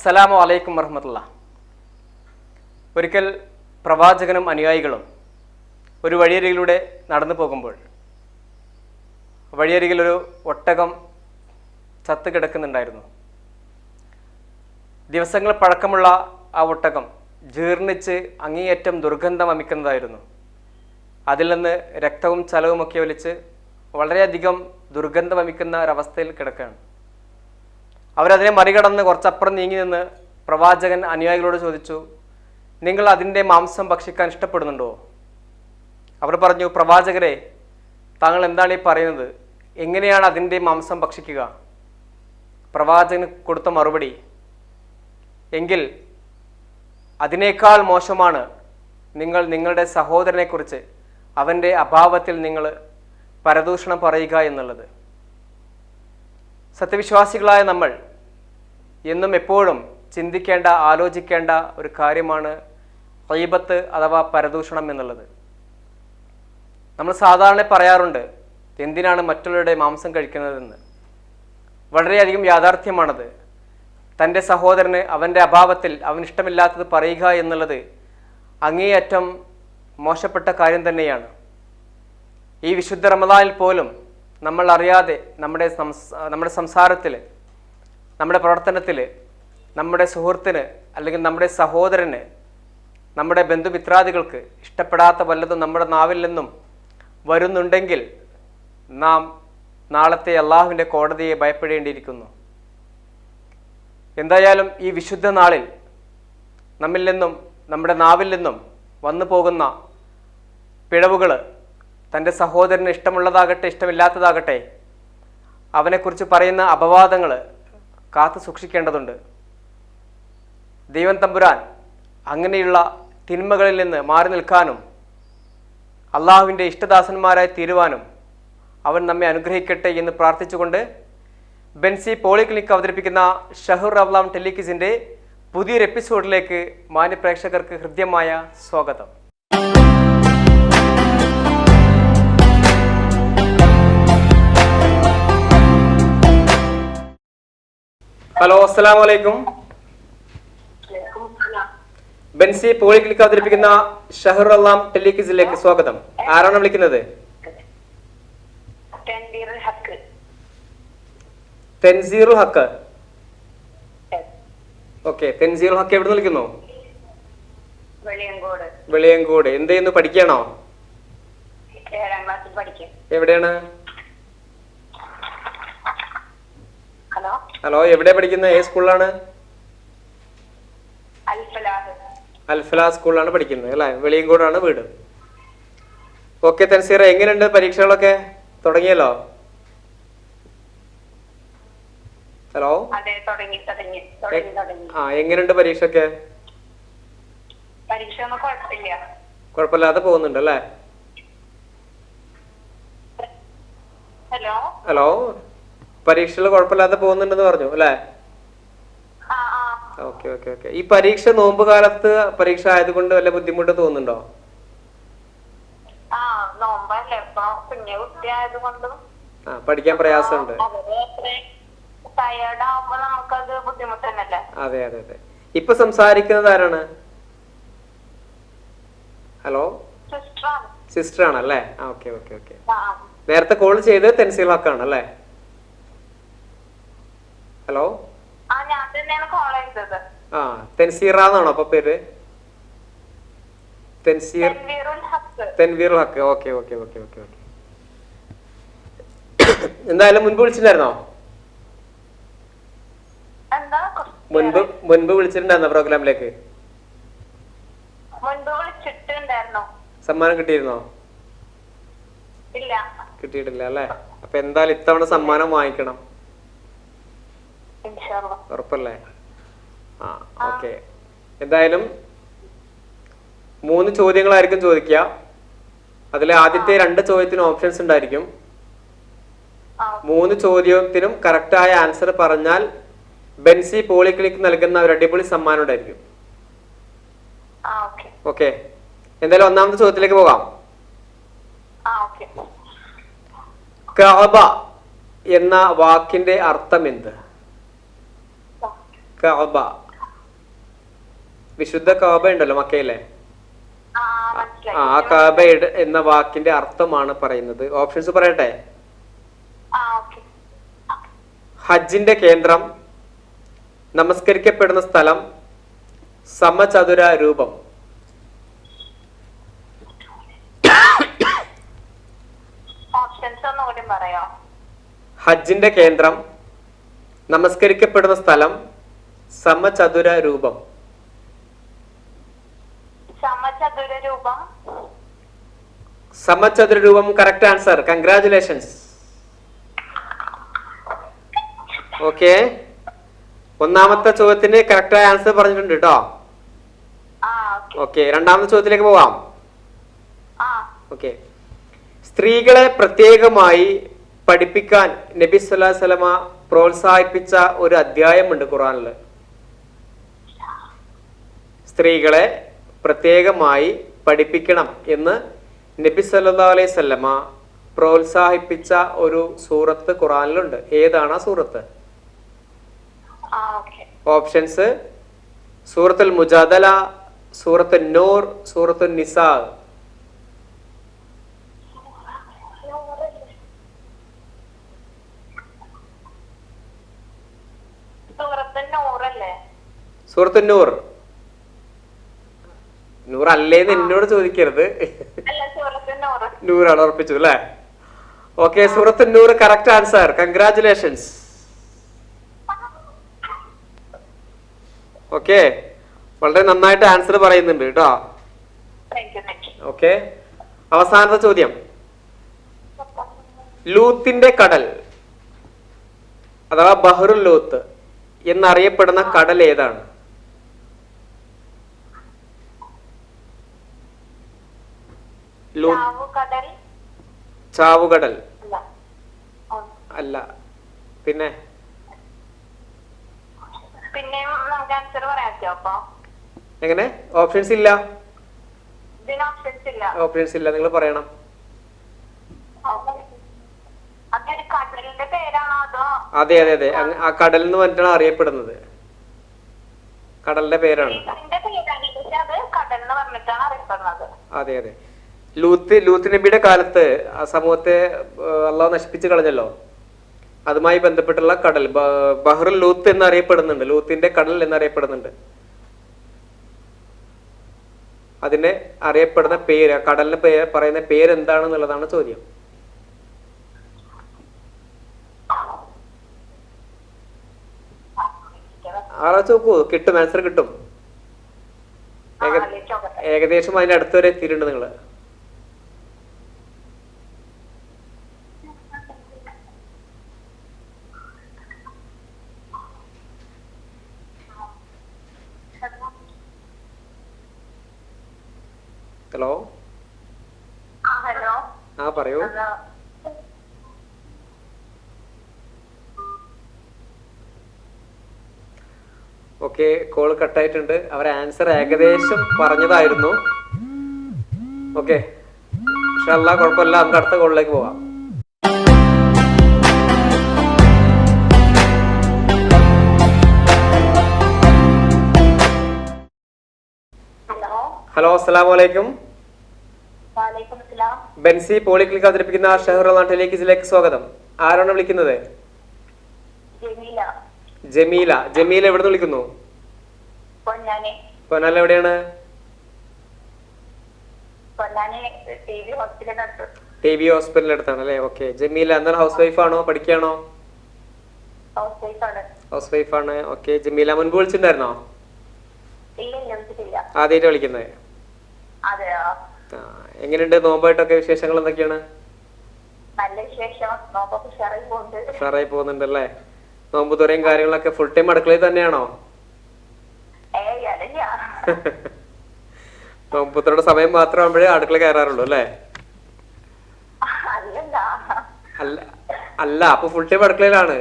അസ്സലാമു അലൈക്കും വറഹ്മത്തുള്ളാഹി. ഒരിക്കൽ പ്രവാചകനും അനുയായികളും ഒരു വഴിയരികിലൂടെ നടന്നു പോകുമ്പോൾ വഴിയരികിലൊരു ഒട്ടകം ചത്ത് കിടക്കുന്നുണ്ടായിരുന്നു. ദിവസങ്ങൾ പഴക്കമുള്ള ആ ഒട്ടകം ജീർണിച്ച് അങ്ങേയറ്റം ദുർഗന്ധം വമിക്കുന്നതായിരുന്നു. അതിൽ നിന്ന് രക്തവും ചലവുമൊക്കെ ഒലിച്ച് വളരെയധികം ദുർഗന്ധം വമിക്കുന്ന ഒരവസ്ഥയിൽ കിടക്കുകയാണ്. അവരതിനെ മറികടന്ന് കുറച്ചപ്പുറം നീങ്ങി നിന്ന് പ്രവാചകൻ അനുയായികളോട് ചോദിച്ചു, നിങ്ങൾ അതിൻ്റെ മാംസം ഭക്ഷിക്കാൻ ഇഷ്ടപ്പെടുന്നുണ്ടോ? അവർ പറഞ്ഞു, പ്രവാചകരെ, താങ്കൾ എന്താണ് ഈ പറയുന്നത്? എങ്ങനെയാണ് അതിൻ്റെ മാംസം ഭക്ഷിക്കുക? പ്രവാചകന് കൊടുത്ത മറുപടി, എങ്കിൽ അതിനേക്കാൾ മോശമാണ് നിങ്ങൾ നിങ്ങളുടെ സഹോദരനെക്കുറിച്ച് അവൻ്റെ അഭാവത്തിൽ നിങ്ങൾ പരദൂഷണം പറയുക എന്നുള്ളത്. സത്യവിശ്വാസികളായ നമ്മൾ എന്നും എപ്പോഴും ചിന്തിക്കേണ്ട, ആലോചിക്കേണ്ട ഒരു കാര്യമാണ് ഗീബത്ത് അഥവാ പരദൂഷണം എന്നുള്ളത്. നമ്മൾ സാധാരണ പറയാറുണ്ട്, എന്തിനാണ് മറ്റുള്ളവരുടെ മാംസം കഴിക്കുന്നതെന്ന്. വളരെയധികം യാഥാർത്ഥ്യമാണത്. തൻ്റെ സഹോദരന് അവൻ്റെ അഭാവത്തിൽ അവൻ ഇഷ്ടമില്ലാത്തത് പറയുക എന്നുള്ളത് അങ്ങേയറ്റം മോശപ്പെട്ട കാര്യം തന്നെയാണ്. ഈ വിശുദ്ധ റമദാനിൽ പോലും നമ്മൾ അറിയാതെ നമ്മുടെ സംസാരത്തിൽ, നമ്മുടെ പ്രവർത്തനത്തിൽ, നമ്മുടെ സുഹൃത്തിന് അല്ലെങ്കിൽ നമ്മുടെ സഹോദരന്, നമ്മുടെ ബന്ധുമിത്രാദികൾക്ക് ഇഷ്ടപ്പെടാത്ത വല്ലതും നമ്മുടെ നാവിൽ നിന്നും വരുന്നുണ്ടെങ്കിൽ നാം നാളത്തെ അള്ളാഹുവിൻ്റെ കോടതിയെ ഭയപ്പെടേണ്ടിയിരിക്കുന്നു. എന്തായാലും ഈ വിശുദ്ധ നാളിൽ നമ്മിൽ നിന്നും നമ്മുടെ നാവിൽ നിന്നും വന്നു പോകുന്ന പിഴവുകൾ തൻ്റെ സഹോദരന് ഇഷ്ടമുള്ളതാകട്ടെ ഇഷ്ടമില്ലാത്തതാകട്ടെ അവനെക്കുറിച്ച് പറയുന്ന അപവാദങ്ങൾ കാത്തു സൂക്ഷിക്കേണ്ടതുണ്ട്. ദൈവം തമ്പുരാൻ അങ്ങനെയുള്ള തിന്മകളിൽ നിന്ന് മാറി നിൽക്കാനും അള്ളാഹുവിൻ്റെ ഇഷ്ടദാസന്മാരായി തീരുവാനും അവൻ നമ്മെ അനുഗ്രഹിക്കട്ടെ എന്ന് പ്രാർത്ഥിച്ചുകൊണ്ട് ബെൻസി പോളിക്ലിനിക് അവതരിപ്പിക്കുന്ന ഷഹർ റമദാൻ ടെലിക്വിസിൻ്റെ പുതിയൊരു എപ്പിസോഡിലേക്ക് മാന്യപ്രേക്ഷകർക്ക് ഹൃദ്യമായ സ്വാഗതം. ഹലോ, അസ്സലാമു അലൈക്കും. ബെൻസി പോളിക്ലിനിക് അവതരിപ്പിക്കുന്ന ഷഹർ റമദാൻ ടെലിക്വിസിലേക്ക് സ്വാഗതം. ആരാണ് വിളിക്കുന്നത്? തെൻസീറുൽ ഹക്ക്. ഓക്കെ, തെൻസീറുൽ ഹക്ക് എവിടെ നിന്ന് വിളിക്കുന്നു? വെളിയങ്കോട്. എന്ത് ചെയ്യുന്നു? പഠിക്കണോ? എവിടെയാണ്? ഹലോ, എവിടെയാ പഠിക്കുന്നത്? ഏത് സ്കൂളിലാണ്? അൽഫലാ സ്കൂളിലാണ് പഠിക്കുന്നത് അല്ലേ? വെളിയങ്കോടാണ് വീട്. ഓക്കെ തെൻസീറ, എങ്ങനെയുണ്ട് പരീക്ഷകളൊക്കെ? തുടങ്ങിയല്ലോ? ഹലോ, എങ്ങനെയുണ്ട് പരീക്ഷയൊക്കെ? കുഴപ്പമില്ലാതെ പോകുന്നുണ്ട് അല്ലേ? ഹലോ, പരീക്ഷകൾ കുഴപ്പമില്ലാതെ പോകുന്നുണ്ടെന്ന് പറഞ്ഞു അല്ലേ? Okay okay okay. ഈ പരീക്ഷ നോമ്പ് കാലത്ത് പരീക്ഷ ആയതുകൊണ്ട് വല്ല ബുദ്ധിമുട്ട് തോന്നുന്നുണ്ടോ? പഠിക്കാൻ പ്രയാസമുണ്ട്. അതെ അതെ അതെ. ഇപ്പൊ സംസാരിക്കുന്നത് ആരാണ്? ഹലോ, സിസ്റ്റർ ആണല്ലേ? Okay okay okay. നേരത്തെ കോൾ ചെയ്ത് തെൻസീൽ ഹക്ക് ആണല്ലേ? ഹലോ, തെൻസീറാന്നാണോ അപ്പൊ പേര്? Tanveerul Haq. Okay okay okay okay okay. എന്തായാലും മുൻപ് വിളിച്ചിട്ടുണ്ടായിരുന്നോ? മുൻപ് വിളിച്ചിട്ടുണ്ടായിരുന്നോ പ്രോഗ്രാമിലേക്ക്? സമ്മാനം കിട്ടിയിരുന്നോ? കിട്ടിയിട്ടില്ല അല്ലേ? അപ്പൊ എന്തായാലും ഇത്തവണ സമ്മാനം വാങ്ങിക്കണം, ഉറപ്പല്ലേ? ആ ഓക്കെ. എന്തായാലും 3 ചോദ്യങ്ങളായിരിക്കും ചോദിക്കുക. അതിലെ ആദ്യത്തെ 2 ചോദ്യത്തിന് ഓപ്ഷൻസ് ഉണ്ടായിരിക്കും. 3 ചോദ്യത്തിനും കറക്റ്റായ ആൻസർ പറഞ്ഞാൽ ബെൻസി പോളിക്ലിനിക് നൽകുന്ന ഒരു അടിപൊളി സമ്മാനം ഉണ്ടായിരിക്കും. ഓക്കെ, എന്തായാലും ഒന്നാമത്തെ ചോദ്യത്തിലേക്ക് പോകാം. കഅബ എന്ന വാക്കിന്റെ അർത്ഥം എന്ത്? കഅബ വിശുദ്ധ കാബ ഉണ്ടല്ലോ മക്കയിലെ, ആ കാബ എന്ന വാക്കിന്റെ അർത്ഥമാണ് പറയുന്നത്. ഓപ്ഷൻസ് പറയട്ടെ. ഹജ്ജിന്റെ കേന്ദ്രം, നമസ്കരിക്കപ്പെടുന്ന സ്ഥലം, സമചതുര രൂപം. ഹജ്ജിന്റെ കേന്ദ്രം, നമസ്കരിക്കപ്പെടുന്ന സ്ഥലം, സമചതുര രൂപം. സമചതുര രൂപം കറക്റ്റ് ആൻസർ. കൺഗ്രാറ്റുലേഷൻസ്. ഓക്കെ, ഒന്നാമത്തെ ചോദ്യത്തിന് കറക്റ്റായ ആൻസർ പറഞ്ഞിട്ടുണ്ട് കേട്ടോ. ഓക്കെ, രണ്ടാമത്തെ ചോദ്യത്തിലേക്ക് പോവാം. ഓക്കെ, സ്ത്രീകളെ പ്രത്യേകമായി പഠിപ്പിക്കാൻ നബി സല്ലല്ലാഹു അലൈഹി വസല്ലമ പ്രോത്സാഹിപ്പിച്ച ഒരു അധ്യായമുണ്ട് ഖുർആനില്. സ്ത്രീകളെ പ്രത്യേകമായി പഠിപ്പിക്കണം എന്ന് നബി സല്ലല്ലാഹു അലൈഹി വസല്ലമ പ്രോത്സാഹിപ്പിച്ച ഒരു സൂറത്ത് ഖുർആനിലുണ്ട്. ഏതാണ് ആ സൂറത്ത്? ഓപ്ഷൻസ്: സൂറത്തുൽ മുജാദല, സൂറത്തുൻ നൂർ, സൂറത്തുൻ നിസാ. സൂറത്തുൻ നൂർ. നൂർ അല്ലേന്ന് എന്നോട് ചോദിക്കരുത്. നൂറാണ് ഉറപ്പിച്ചു അല്ലേ? ഓക്കെ, സൂറത്തുൻ നൂർ കറക്റ്റ് ആൻസർ. കൺഗ്രാറ്റുലേഷൻസ്. ഓക്കെ, വളരെ നന്നായിട്ട് ആൻസർ പറയുന്നുണ്ട് കേട്ടോ. ഓക്കെ, അവസാനത്തെ ചോദ്യം. ലൂത്തിന്റെ കടൽ അഥവാ ബഹ്റുൽ ലൂത്ത് എന്നറിയപ്പെടുന്ന കടൽ ഏതാണ്? ചാവുകടൽ അല്ല. പിന്നെ എങ്ങനെ? ഓപ്ഷൻസ് ഇല്ല. ഓപ്ഷൻസ് ഇല്ല, നിങ്ങൾ പറയണം. അതെ അതെ അതെ, ആ കടൽ എന്ന് പറഞ്ഞിട്ടാണ് അറിയപ്പെടുന്നത്. കടലിന്റെ പേരാണ്. അതെ അതെ. ലൂത്ത് നബിയുടെ കാലത്ത് ആ സമൂഹത്തെ അള്ളാഹു നശിപ്പിച്ചു കളഞ്ഞല്ലോ. അതുമായി ബന്ധപ്പെട്ടുള്ള കടൽ ബഹ്റുൽ ലൂത്ത് എന്നറിയപ്പെടുന്നുണ്ട്. ലൂത്തിന്റെ കടൽ എന്നറിയപ്പെടുന്നുണ്ട്. അതിനെ അറിയപ്പെടുന്ന പേര്, കടലിന് പറയുന്ന പേരെന്താണെന്നുള്ളതാണ് ചോദ്യം. ആലോചിച്ച് നോക്കൂ, കിട്ടും, ആൻസർ കിട്ടും. ഏകദേശം അതിന്റെ അടുത്തുവരെ എത്തിയിട്ടുണ്ട് നിങ്ങള്. ഹലോ, ആ പറയൂ. ഓക്കെ, കോൾ കട്ടായിട്ടുണ്ട്. അവർ ആൻസർ ഏകദേശം പറഞ്ഞതായിരുന്നു. ഓക്കെ, പക്ഷെ അല്ല, കുഴപ്പമില്ല, നമുക്ക് അടുത്ത കോളിലേക്ക് പോവാം. ഹലോ, അസ്സലാമു അലൈക്കും. ബെൻസി പോളിക്ലിനിക് അവതരിപ്പിക്കുന്ന ഷഹറുൽ നാട്ടിലേക്ക് ഇതിലേക്ക് സ്വാഗതം. ആരാണ് വിളിക്കുന്നത്? ജമീല. ജമീല എവിടെ നിന്ന് വിളിക്കുന്നു? പൊന്നാനി എവിടെയാണ്? ടി വി ഹോസ്പിറ്റലിന്റെ അടുത്താണ് അല്ലേ? ഓക്കെ. ജമീല എന്താണ്, ഹൗസ് വൈഫ് ആണോ, പഠിക്കുകയാണോ? ഹൗസ് വൈഫ് ആണ്. ഓക്കെ. ജമീല മുൻപ് വിളിച്ചിട്ടുണ്ടായിരുന്നോ? ആദ്യമായിട്ട് വിളിക്കുന്നത്? എങ്ങനെയുണ്ട് നോമ്പായിട്ടൊക്കെ? വിശേഷങ്ങൾ എന്തൊക്കെയാണ്? ഉഷാറായി പോകുന്നുണ്ടല്ലേ? നോമ്പ് തുറയും കാര്യങ്ങളൊക്കെ ഫുൾ ടൈം അടുക്കളയിൽ തന്നെയാണോ? നോമ്പുത്തരുടെ സമയം മാത്രമാകുമ്പോഴേ അടുക്കള കയറാറുള്ളൂ അല്ലേ? അല്ല, അപ്പൊ ഫുൾ ടൈം അടുക്കളയിലാണ്?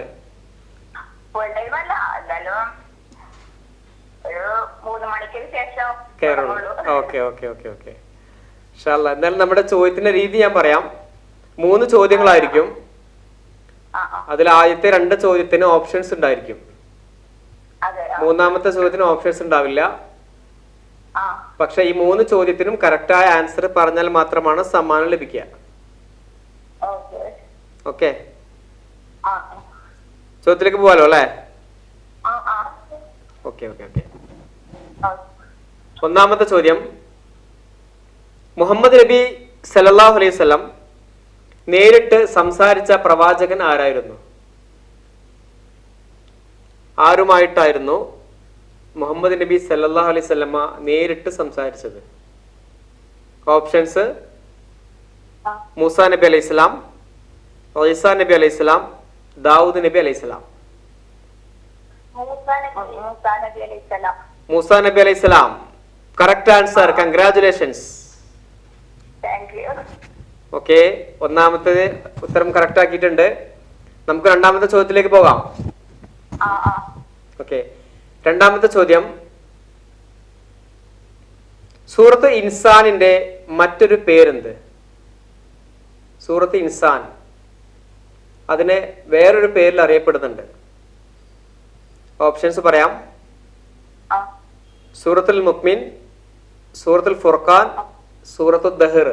കയറുള്ളൂ. Okay okay okay okay. എന്തായാലും നമ്മുടെ ചോദ്യത്തിന്റെ രീതി ഞാൻ പറയാം. 3 ചോദ്യങ്ങളായിരിക്കും. അതിൽ ആദ്യത്തെ 2 ചോദ്യത്തിന് ഓപ്ഷൻസ് ഉണ്ടായിരിക്കും. മൂന്നാമത്തെ ചോദ്യത്തിന് ഓപ്ഷൻസ് ഉണ്ടാവില്ല. പക്ഷെ ഈ 3 ചോദ്യത്തിനും കറക്റ്റായ ആൻസർ പറഞ്ഞാൽ മാത്രമാണ് സമ്മാനം ലഭിക്കുക. ഓക്കെ, ചോദ്യത്തിലേക്ക് പോവാലോ അല്ലേ? Okay okay okay. ഒന്നാമത്തെ ചോദ്യം, മുഹമ്മദ് നബി സല്ലല്ലാഹു അലൈഹി വസല്ലം നേരിട്ട് സംസാരിച്ച പ്രവാചകൻ ആരായിരുന്നു? ആരുമായിട്ടായിരുന്നു മുഹമ്മദ് നബി സല്ലല്ലാഹു അലൈഹി വസല്ലമ നേരിട്ട് സംസാരിച്ചത്? ഓപ്ഷൻസ്: മൂസാ നബി അലൈഹി സ്വലാം, ഈസാ നബി അലൈഹി സ്വലാം, ദാവൂദ് നബി അലൈഹി സ്വലാം. മൂസാ നബി അലൈഹി സ്വലാം. Correct answer. കൺഗ്രാറ്റുലേഷൻസ്. ഓക്കെ, ഒന്നാമത്തെ ഉത്തരം കറക്റ്റ് ആക്കിയിട്ടുണ്ട്. നമുക്ക് രണ്ടാമത്തെ ചോദ്യത്തിലേക്ക് പോകാം. ഓക്കെ, രണ്ടാമത്തെ ചോദ്യം, സൂറത്ത് ഇൻസാനിന്റെ മറ്റൊരു പേരെന്ത്? സൂറത്ത് ഇൻസാൻ അതിനെ വേറൊരു പേരിൽ അറിയപ്പെടുന്നുണ്ട്. ഓപ്ഷൻസ് പറയാം: സൂറത്തുൽ മുഅ്മിൻ, സൂറത്തുൽ ഫുർഖാൻ, സൂറത്തുൽ ദഹർ.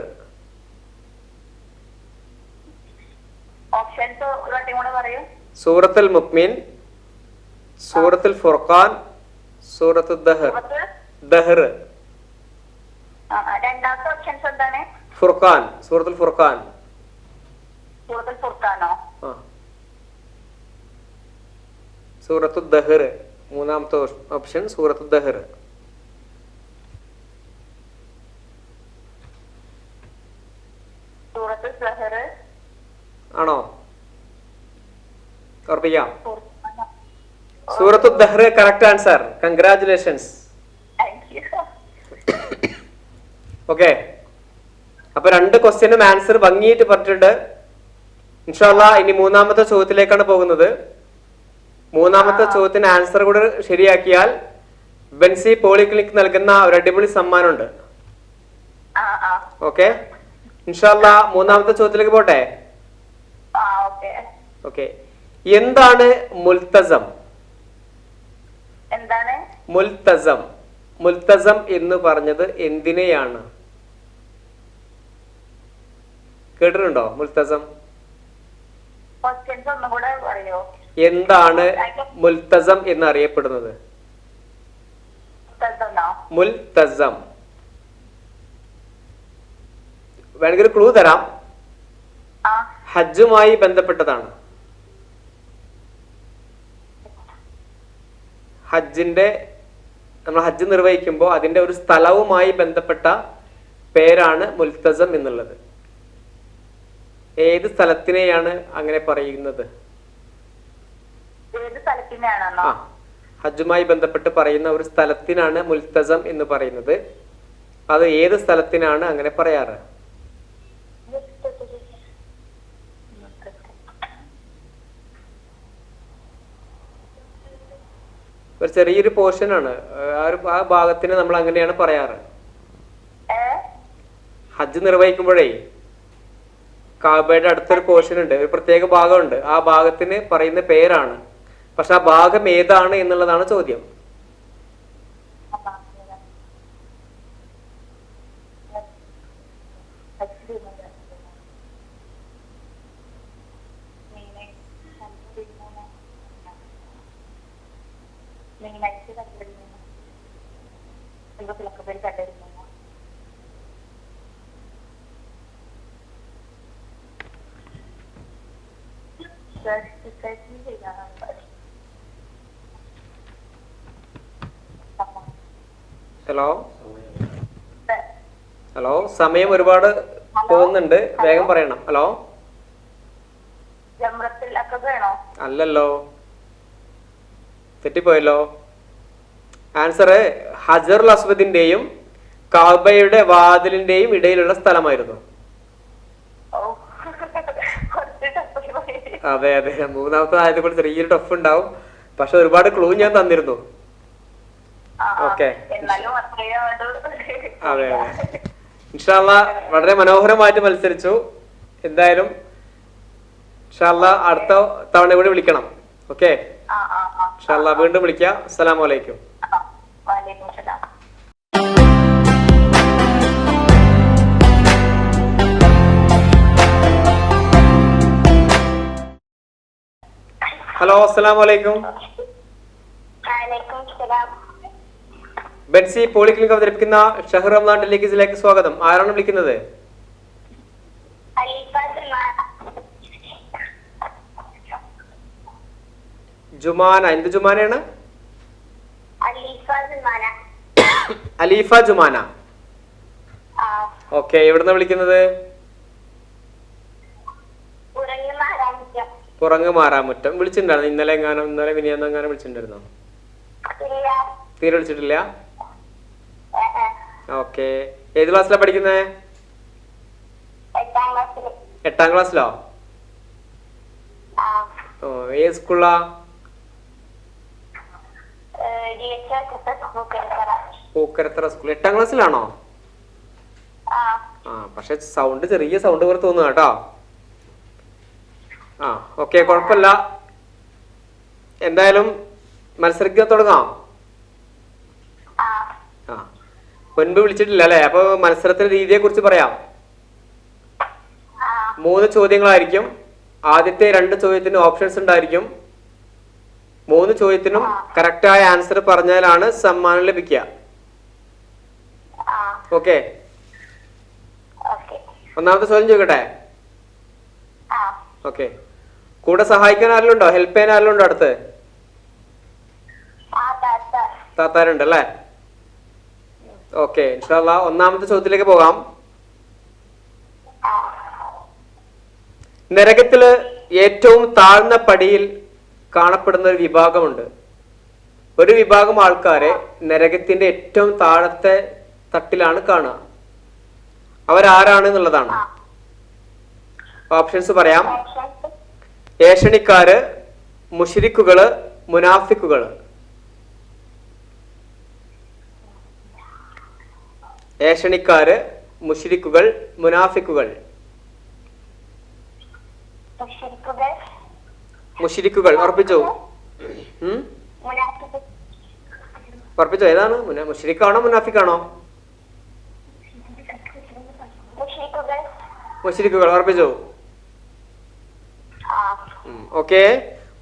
സൂറത്തുൽ മുഅ്മിൻ, സൂറത്തുൽ ഫുർഖാൻ, സൂറത്തുൽ ദഹർ. ദഹർ. ഫുർഖാൻ, സൂറത്തുൽ ഫുർഖാൻ. സൂറത്തുൽ ദഹർ. മൂന്നാമത്തെ ഓപ്ഷൻ സൂറത്തുൽ ദഹർ. ആണോ? ഉറപ്പിക്കാം. സൂറത്തുൽ ദഹർ കറക്റ്റ് ആൻസർ. കൺഗ്രാറ്റുലേഷൻസ്. ഓക്കെ, അപ്പൊ 2 ക്വസ്റ്റ്യനും ആൻസർ ഭംഗിയായിട്ട് പറഞ്ഞിട്ടുണ്ട്. ഇൻഷാ അല്ലാഹ് ഇനി മൂന്നാമത്തെ ചോദ്യത്തിലേക്കാണ് പോകുന്നത്. മൂന്നാമത്തെ ചോദ്യത്തിന് ആൻസർ കൂടെ ശരിയാക്കിയാൽ ബെൻസി പോളിക്ലിനിക് നൽകുന്ന ഒരു അടിപൊളി സമ്മാനമുണ്ട്. ഓക്കെ, ഇൻഷാ അല്ലാഹ് മൂന്നാമത്തെ ചോദ്യത്തിലേക്ക് പോട്ടെ. ഓക്കെ, എന്താണ് മുൽത്തസം? മുൽത്തസം. മുൽത്തസം എന്ന് പറഞ്ഞത് എന്തിനെയാണ്? കേട്ടിട്ടുണ്ടോ മുൽത്തസം? എന്താണ് മുൽത്തസം എന്ന് അറിയപ്പെടുന്നത്? മുൽത്തസം. വേണമെങ്കിൽ ഒരു ക്ലൂ തരാം. ഹജ്ജുമായി ബന്ധപ്പെട്ടതാണ്. നമ്മൾ ഹജ്ജ് നിർവഹിക്കുമ്പോൾ അതിന്റെ ഒരു സ്ഥലവുമായി ബന്ധപ്പെട്ട പേരാണ് മുൽത്തസം എന്നുള്ളത്. ഏത് സ്ഥലത്തിനെയാണ് അങ്ങനെ പറയുന്നത്? ഹജ്ജുമായി ബന്ധപ്പെട്ട് പറയുന്ന ഒരു സ്ഥലത്തിനാണ് മുൽത്തസം എന്ന് പറയുന്നത്. അത് ഏത് സ്ഥലത്തിനാണ് അങ്ങനെ പറയാറ്? ഒരു ചെറിയൊരു പോർഷൻ ആണ്. ആ ഭാഗത്തിന് നമ്മൾ അങ്ങനെയാണ് പറയാറ്. ഹജ്ജ് നിർവഹിക്കുമ്പോഴേ കാബയുടെ അടുത്തൊരു പോർഷൻ ഉണ്ട്, ഒരു പ്രത്യേക ഭാഗമുണ്ട്. ആ ഭാഗത്തിന് പറയുന്ന പേരാണ്. പക്ഷെ ആ ഭാഗം ഏതാണ് എന്നുള്ളതാണ് ചോദ്യം. ഹലോ ഹലോ, സമയം ഒരുപാട് പോകുന്നുണ്ട്, വേഗം പറയണം. ഹലോ, അല്ലല്ലോ, തെറ്റിപ്പോയല്ലോ. ആൻസർ ഹജറുൽ അസ്വദിന്റെയും കാബയുടെ വാതിലിന്റെയും ഇടയിലുള്ള സ്ഥലമായിരുന്നു. അതെ അതെ, മൂന്നാമത്തെ ആയത് കൊണ്ട് ചെറിയൊരു ടഫ് ഉണ്ടാവും. പക്ഷെ ഒരുപാട് ക്ലൂ ഞാൻ തന്നിരുന്നു. ഓക്കെ, അതെ അതെ. ഇൻഷാ അല്ലാഹ് വളരെ മനോഹരമായിട്ട് മത്സരിച്ചു. എന്തായാലും ഇൻഷാ അല്ലാഹ് അടുത്ത തവണ കൂടി വിളിക്കണം. ഓക്കെ, ഇൻഷാ അല്ലാഹ് വീണ്ടും വിളിക്കാം. അസ്സലാമു അലൈക്കും. ഹലോ, അസ്സലാമു അലൈക്കും. വലൈക്കും സലാം. ബെൻസി പോളിക്ലിനിക് അവതരിപ്പിക്കുന്ന ഷഹർ റമദാൻ ടെലിവിഷനിലേക്ക് സ്വാഗതം. ആരാണ് വിളിക്കുന്നത്? ജുമാന. എന്ത് ജുമാനയാണ്? അലീഫ ജുമാന. ഓക്കെ, എവിടുന്ന വിളിക്കുന്നത്? പുറങ്ങ് മാറാമുറ്റം. വിളിച്ചിട്ടുണ്ടായിരുന്നു ഇന്നലെ എങ്ങാനും, ഇന്നലെ വിനിയാന്നെങ്ങാനും വിളിച്ചിട്ടുണ്ടായിരുന്നോ? തീരെ വിളിച്ചിട്ടില്ല. ഓക്കെ, ഏത് ക്ലാസ്സിലാ പഠിക്കുന്നത്? 8ാം ക്ലാസ്സിലോ? ഓ, ഏത് സ്കൂളിലാ? പൂക്കരത്തറ സ്കൂൾ. 8ാം ക്ലാസ്സിലാണോ? ആ, പക്ഷെ സൗണ്ട് ചെറിയ സൗണ്ട് പോലെ തോന്നുക കേട്ടോ. ആ, ഓക്കെ, കുഴപ്പമില്ല. എന്തായാലും മത്സരിക്കാൻ തുടങ്ങാം. ആ, മുൻപ് വിളിച്ചിട്ടില്ല അല്ലെ? അപ്പൊ മത്സരത്തിന്റെ രീതിയെ കുറിച്ച് പറയാം. 3 ചോദ്യങ്ങളായിരിക്കും. ആദ്യത്തെ 2 ചോദ്യത്തിന് ഓപ്ഷൻസ് ഉണ്ടായിരിക്കും. 3 ചോദ്യത്തിനും കറക്റ്റായ ആൻസർ പറഞ്ഞാലാണ് സമ്മാനം ലഭിക്കുക. ഓക്കെ, ഒന്നാമത്തെ ചോദ്യം ചോദിക്കട്ടെ? ഓക്കെ, കൂടെ സഹായിക്കാൻ ആരെങ്കിലും ഉണ്ടോ? ഹെൽപ്പ് ചെയ്യാൻ ആരെങ്കിലും ഉണ്ടോ അടുത്ത്? താത്താരുണ്ട് അല്ലേ? ഓക്കെ, ഇൻഷാ അല്ലാഹ് ഒന്നാമത്തെ ചോദ്യത്തിലേക്ക് പോകാം. നരകത്തില് ഏറ്റവും താഴ്ന്ന പടിയിൽ കാണപ്പെടുന്ന ഒരു വിഭാഗമുണ്ട്. ഒരു വിഭാഗം ആൾക്കാരെ നരകത്തിന്റെ ഏറ്റവും താഴത്തെ തട്ടിലാണ് കാണുക. അവരാരാണ് എന്നുള്ളതാണ്. ഓപ്ഷൻസ് പറയാം. ഏഷണിക്കാര്, മുശ്രിക്കുകള്, മുനാഫിക്കുകള്. ഏഷണിക്കാര്, മുശ്രിക്കുകൾ, മുനാഫിക്കുകൾ. മുശ്രിക്കുകൾ ഉറപ്പിച്ചോ? ഉറപ്പിച്ചോ? ഏതാണ്? മുശ്രിക്കാണോ മുനാഫിക്കാണോ? മുശ്രിക്കുകൾ ഉറപ്പിച്ചോ? ഓക്കെ,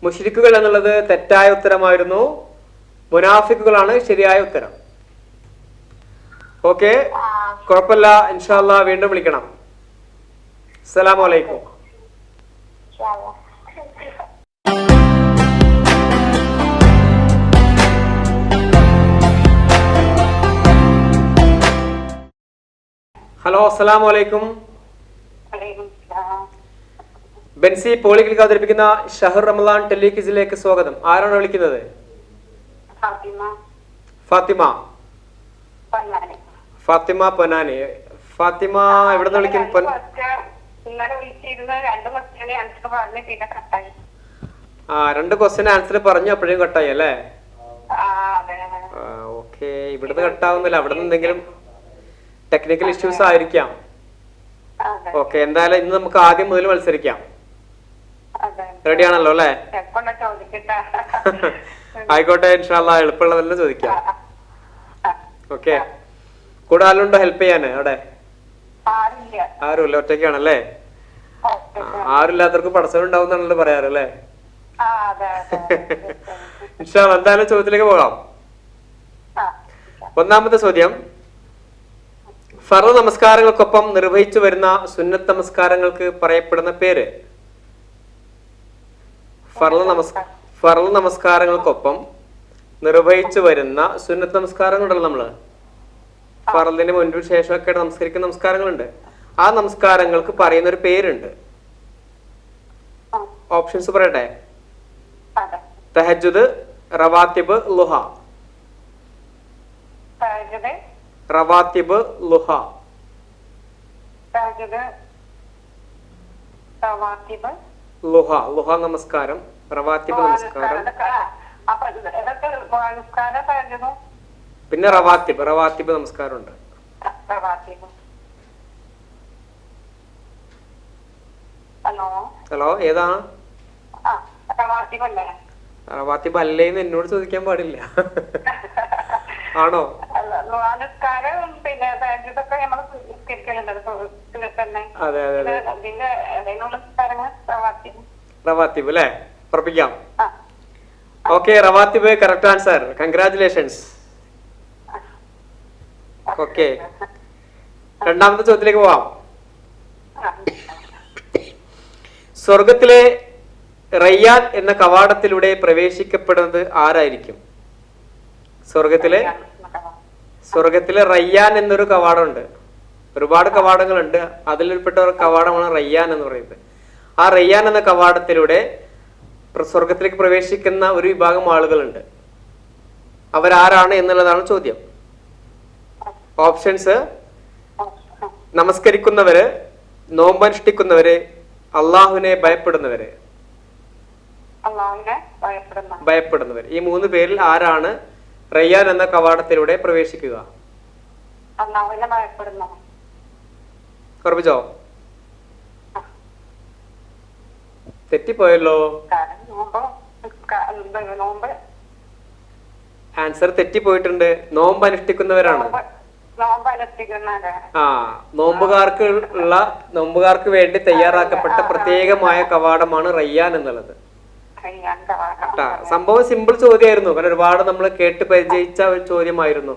മുശ്രിക്കുകൾ എന്നുള്ളത് തെറ്റായ ഉത്തരമായിരുന്നു. മുനാഫിക്കുകളാണ് ശരിയായ ഉത്തരം. ഓക്കെ, കുഴപ്പമില്ല. ഇൻഷാ അല്ലാഹ് വീണ്ടും വിളിക്കണം. അസ്സലാമു അലൈക്കും. ഹലോ, അസ്സലാമു അലൈക്കും. ബെൻസി പോളിക്ലിനിക് അവതരിപ്പിക്കുന്ന ഷഹർ റമദാൻ ടെലിവിഷനിലേക്ക് സ്വാഗതം. ആരാണ് വിളിക്കുന്നത്? ഫാത്തിമ. ഫാത്തിമ പൊന്നാനി. ഫാത്തിമ എവിടുന്ന് വിളിക്കുന്നു? ആ, 2 ക്വസ്റ്റ്യൻ ആൻസർ പറഞ്ഞു, അപ്പോഴും കട്ടായി അല്ലേ? ഓക്കെ, ഇവിടുന്ന് കട്ടാവുന്നില്ല. അവിടെ നിന്ന് എന്തെങ്കിലും ടെക്നിക്കൽ ഇഷ്യൂസ് ആയിരിക്കാം. ഓക്കെ, എന്തായാലും ഇന്ന് നമുക്ക് ആദ്യം മുതൽ മത്സരിക്കാം. റെഡി ആണല്ലോ അല്ലേ? ആയിക്കോട്ടെ, ഇൻഷാ അല്ലാഹ് എളുപ്പമുള്ളതെല്ലാം ചോദിക്കാം. ഓക്കെ, കൂടെ ആരുണ്ടോ ഹെൽപ്പ് ചെയ്യാന്? അവിടെ ആരുമില്ല, ഒറ്റയ്ക്കാണല്ലേ? ആരുമില്ലാത്തവർക്ക് പടച്ചവൻ ഉണ്ടാവും എന്നാണല്ലോ പറയാറല്ലേ? ഇൻഷാ അല്ലാഹ് എന്തായാലും ചോദ്യത്തിലേക്ക് പോകാം. ഒന്നാമത്തെ ചോദ്യം, ഫർള് നമസ്കാരങ്ങൾക്കൊപ്പം നിർവഹിച്ചു വരുന്ന സുന്നത്ത് നമസ്കാരങ്ങൾക്ക് പറയപ്പെടുന്ന പേര്? ഫർള് നമസ്കാരങ്ങൾക്കൊപ്പം നിർവഹിച്ചു വരുന്ന സുന്നത്ത് നമസ്കാരങ്ങളുണ്ടല്ലോ നമ്മള്. ഫർളിന് മുൻപ് ശേഷമൊക്കെ നമസ്കരിക്കുന്ന നമസ്കാരങ്ങളുണ്ട്. ആ നമസ്കാരങ്ങൾക്ക് പറയുന്ന ഒരു പേരുണ്ട്. ഓപ്ഷൻസ് പറയട്ടെ? തഹജ്ജുദ്, റവാത്തിബ്, ളുഹ. റവാത്തിബ്, ളുഹ. ളുഹ, ളുഹ നമസ്കാരം, റവാത്തിബ് നമസ്കാരം, പിന്നെ റവാത്തിബ് നമസ്കാരം ഉണ്ട്. ഹലോ, ഏതാണ്? റവാത്തിബ് അല്ലേന്ന് എന്നോട് ചോദിക്കാൻ പാടില്ല. ആണോ? അതെ അതെ അതെ, റവാത്തിബ് അല്ലേ? ഉറപ്പിക്കാം. ഓക്കെ, റവാത്തിബ് കറക്റ്റ് ആൻസർ. കൺഗ്രാറ്റുലേഷൻസ്. ഓക്കെ, രണ്ടാമത്തെ ചോദ്യത്തിലേക്ക് പോവാം. സ്വർഗത്തിലെ റയ്യാൻ എന്ന കവാടത്തിലൂടെ പ്രവേശിക്കപ്പെടുന്നത് ആരായിരിക്കും? സ്വർഗത്തിലെ റയ്യാൻ എന്നൊരു കവാടമുണ്ട്. ഒരുപാട് കവാടങ്ങളുണ്ട്, അതിൽപ്പെട്ട ഒരു കവാടമാണ് റയ്യാൻ എന്ന് പറയുന്നത്. ആ റയ്യാൻ എന്ന കവാടത്തിലൂടെ സ്വർഗത്തിലേക്ക് പ്രവേശിക്കുന്ന ഒരു വിഭാഗം ആളുകളുണ്ട്. അവരാരാണ് എന്നുള്ളതാണ് ചോദ്യം. ഓപ്ഷൻസ്: നമസ്കരിക്കുന്നവര്, നോമ്പനുഷ്ഠിക്കുന്നവര്, അള്ളാഹുവിനെ ഭയപ്പെടുന്നവര്. ഭയപ്പെടുന്നവർ. ഈ 3 പേരിൽ ആരാണ് റയ്യാൻ എന്ന കവാടത്തിലൂടെ പ്രവേശിക്കുക? ഉറപ്പിച്ചോ? തെറ്റിപ്പോയല്ലോ. ആൻസർ തെറ്റിപ്പോയിട്ടുണ്ട്. നോമ്പ് അനുഷ്ഠിക്കുന്നവരാണ്. നോമ്പുകാർക്ക് വേണ്ടി തയ്യാറാക്കപ്പെട്ട പ്രത്യേകമായ കവാടമാണ് റയ്യാൻ എന്നുള്ളത്. സംഭവം സിമ്പിൾ ചോദ്യമായിരുന്നു, കാരണം ഒരുപാട് നമ്മൾ കേട്ട് പരിചയിച്ച ഒരു ചോദ്യമായിരുന്നു.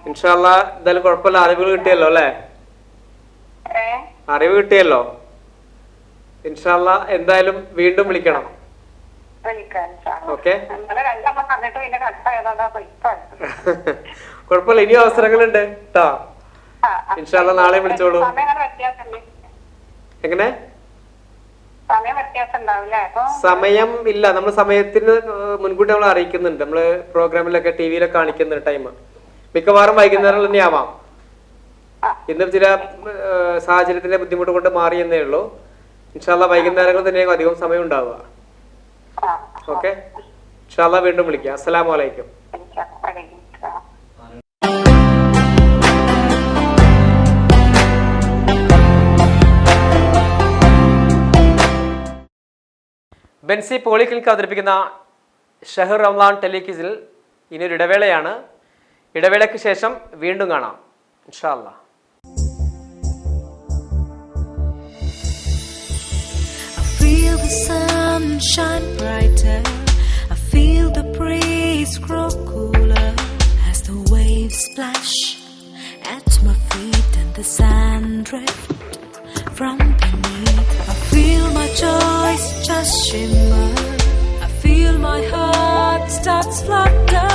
ഇൻഷാ അല്ലാഹ് എന്തായാലും കുഴപ്പമില്ല, അറിവുകൾ കിട്ടിയല്ലോ അല്ലെ? അറിവ് കിട്ടിയല്ലോ. ഇൻഷാ അല്ലാഹ് എന്തായാലും വീണ്ടും വിളിക്കണം. ഓക്കെ, കുഴപ്പമില്ല, ഇനിയും അവസരങ്ങളുണ്ട് കേട്ടോ. ഇൻഷാ അല്ലാഹ് നാളെ വിളിച്ചോളൂ. എങ്ങനെ? സമയം ഇല്ല, നമ്മൾ സമയത്തിന് മുൻകൂട്ടി നമ്മൾ അറിയിക്കുന്നുണ്ട്. നമ്മള് പ്രോഗ്രാമിലൊക്കെ ടിവിയിലൊക്കെ കാണിക്കുന്നുണ്ട് ടൈം. മിക്കവാറും വൈകുന്നേരം തന്നെ ആവാം. ഇന്ന് ചില സാഹചര്യത്തിന്റെ ബുദ്ധിമുട്ട് കൊണ്ട് മാറിയെന്നേ ഉള്ളൂ. ഇൻഷാ അല്ലാഹ് വൈകുന്നേരങ്ങൾ തന്നെ അധികം സമയം ഉണ്ടാവുക. ഓക്കെ, ഇൻഷാ അല്ലാഹ് വീണ്ടും വിളിക്കാം. അസ്സലാമു അലൈക്കും. ബെൻസി പോളിക്ലിനിക് അവതരിപ്പിക്കുന്ന ഷഹർ റമളാൻ ടെലിക്വിസിൽ ഇനിയൊരു ഇടവേളയാണ്. ഇടവേളയ്ക്ക് ശേഷം വീണ്ടും കാണാം ഇൻഷാ അല്ലാഹ്. I feel the sun shine brighter. I feel the breeze grow cooler as the waves splash at my feet and the sand drift from beneath. I feel my joys just shimmer. I feel my heart starts flutter